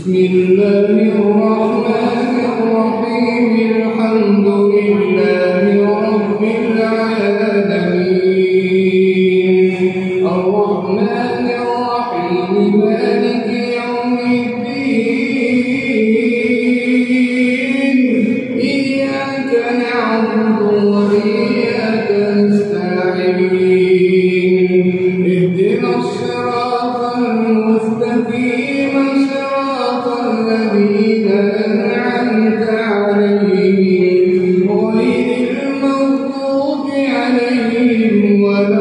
بسم الله الرحمن الرحيم الحمد لله رب العالمين الرحمن الرحيم مالك يوم الدين إياك نعبد وإياك نستعين اهدنا الصراط المستقيم صراط الذين أنعمت عليهم غير المغضوب عليهم ولا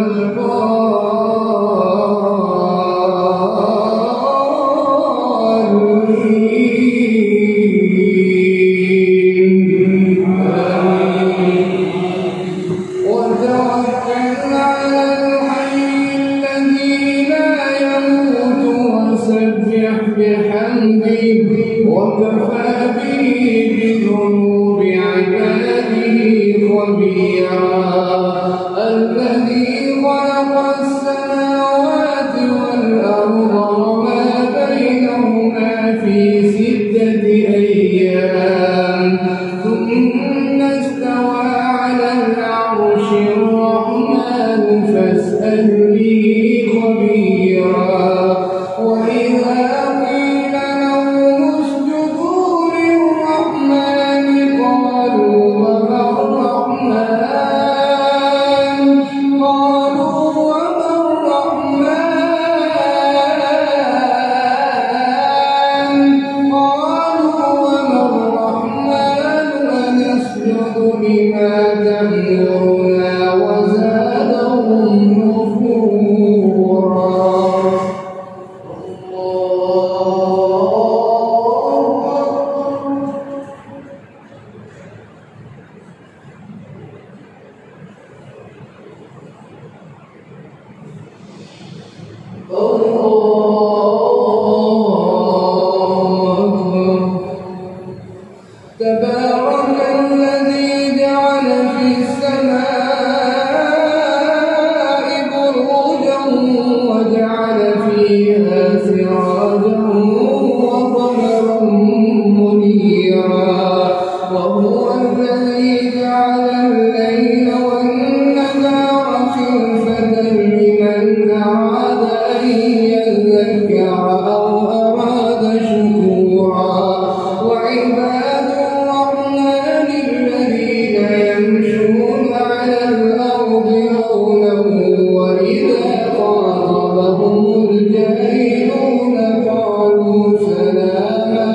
الضالين وتوكل على الحي الذي لا يموت وسبح بحمده وكفى به بذنوب عباده خبيرا الذي خلق السماوات والأرض وما بينهما في 6 أيام ثم استوى على العرش الرحمن فاسأل به خبيرا وإذا قيل لهم اسجدوا للرحمن قالوا وما الرحمن أنسجد لما تأمرنا وزادهم نفورا تبارك الذي جعل في السماء بروجا وجعل فيها سراجا وقمرا منيرا وهو الذي جعل الليل والنهار خلفة لمن أراد أن يذكر أو أراد شكورا وعباد الرحمن الذين يمشون على الأرض هونا وإذا خاطبهم الجاهلون قالوا سلاما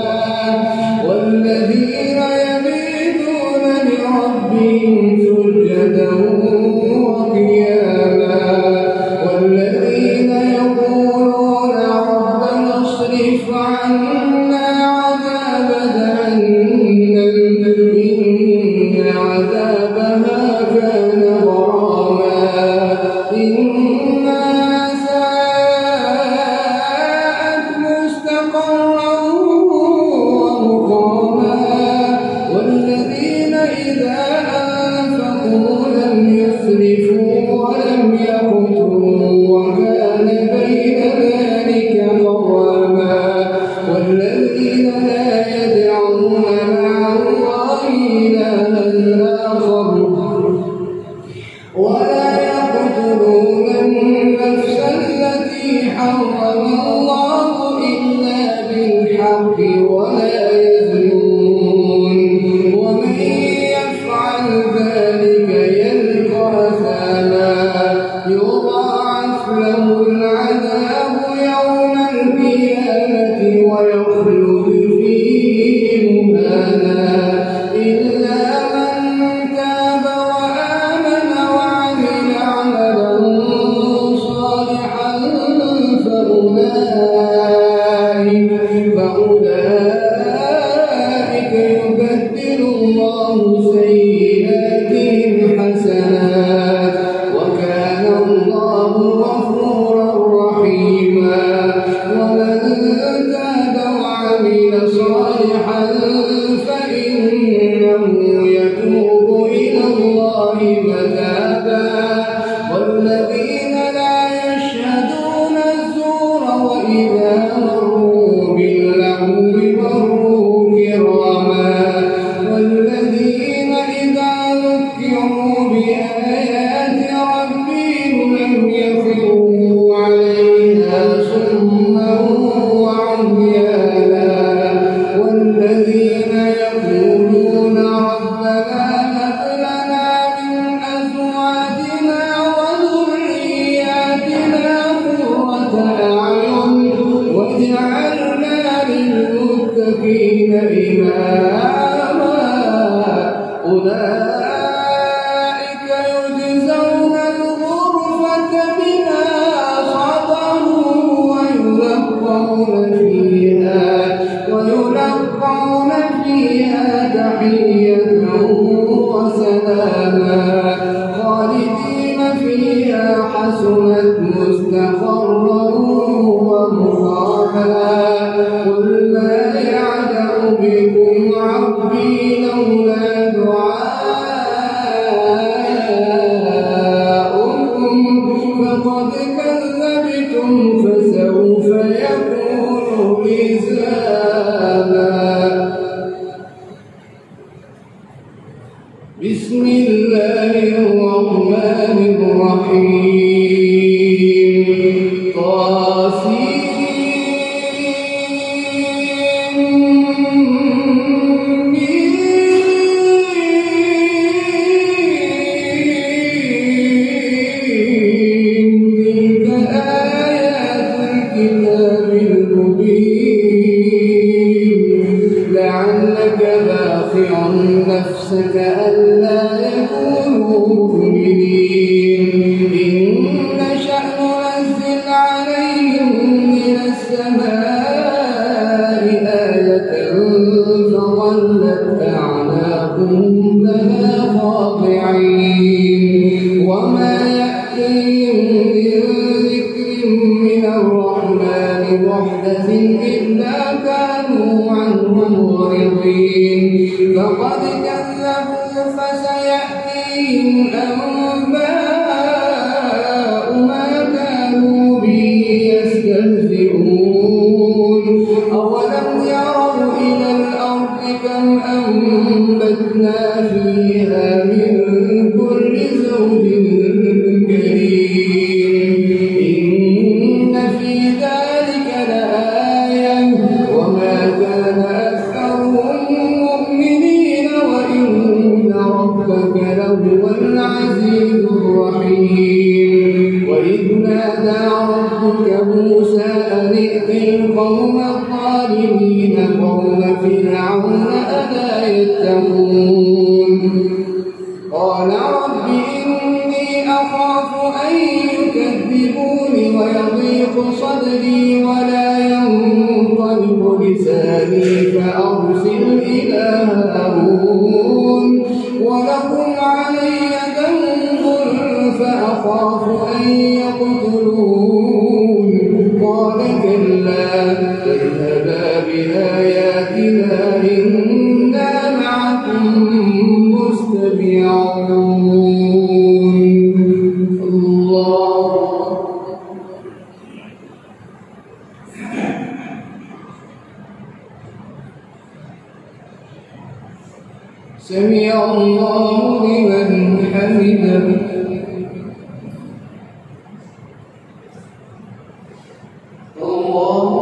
والذين يبيتون لربهم سجدا وقياما والذين يقولون ربنا اصرف عنا عذاب جهنم إن عذابها كان غراما إنها ساءت مستقرا ومقاما والذين إذا أنفقوا لم يسرفوا ولم يقتروا وكان بين ذلك قواما والذين لا يدعون مع الله إلها آخر ولا يقتلون النفس التي حرم الله إلا بالحق ولا يزنون ومن يفعل ذلك يلقى أثاما يضاعف له العذاب يوم القيامة ويخلد فيه مهانا إلا من تاب وآمن وعمل عملا صالحا فأولئك يبدل الله سيئاتهم حسنات وكان الله غفورا رحيما ومن تاب وعمل صالحا فإنه يتوب إلى الله متابا والذين لا يشهدون الزور وإذا مروا باللغو كفروا بآيات ربهم لم يخروا عليها صما وعميانا والذين يقولون ربنا هب لنا من أزواجنا وذرياتنا قرة أعين واجعلنا للمتقين إماما أولئك يجزون الغرفة بما صبروا ويلقون فيها تحية وسلاما خالدين فيها حسنت مستقرا ومقاما قل ما يعلم بكم ربي لولا دعاؤكم فقد كذبتم فسوف يكون لزاما بسم الله الرحمن الرحيم تلك آيات الكتاب المبين لعلك باخع نفسك ألا يكونوا مؤمنين إن نشأ ننزل عليهم من السماء آية فظلت أعناقهم لها خاضعين وما يأتيهم من ذكر من الرحمن محدث إلا كانوا عنه معرضين فقد كذبوا فسيأتيهم أنباء ما كانوا به يستهزئون أولم يروا إلى الأرض كم أنبتنا فيها من كل زوج كريم إن في ذلك لآية وما كان أكثرهم مؤمنين وإن ربك لهو العزيز الرحيم وإذ نادى ربك موسى أن ائت القوم الظالمين قوم فرعون ألا يتقون قال رب إني أخاف أن يكذبون ويضيق صدري ولا ينطلق لساني فأرسل إلى هارون ولكم علي ذنب فأخاف أن يقتلون قال كلا اذهبا بآياتنا إنا معكم مستمعون الله سمع الله لمن حمده الله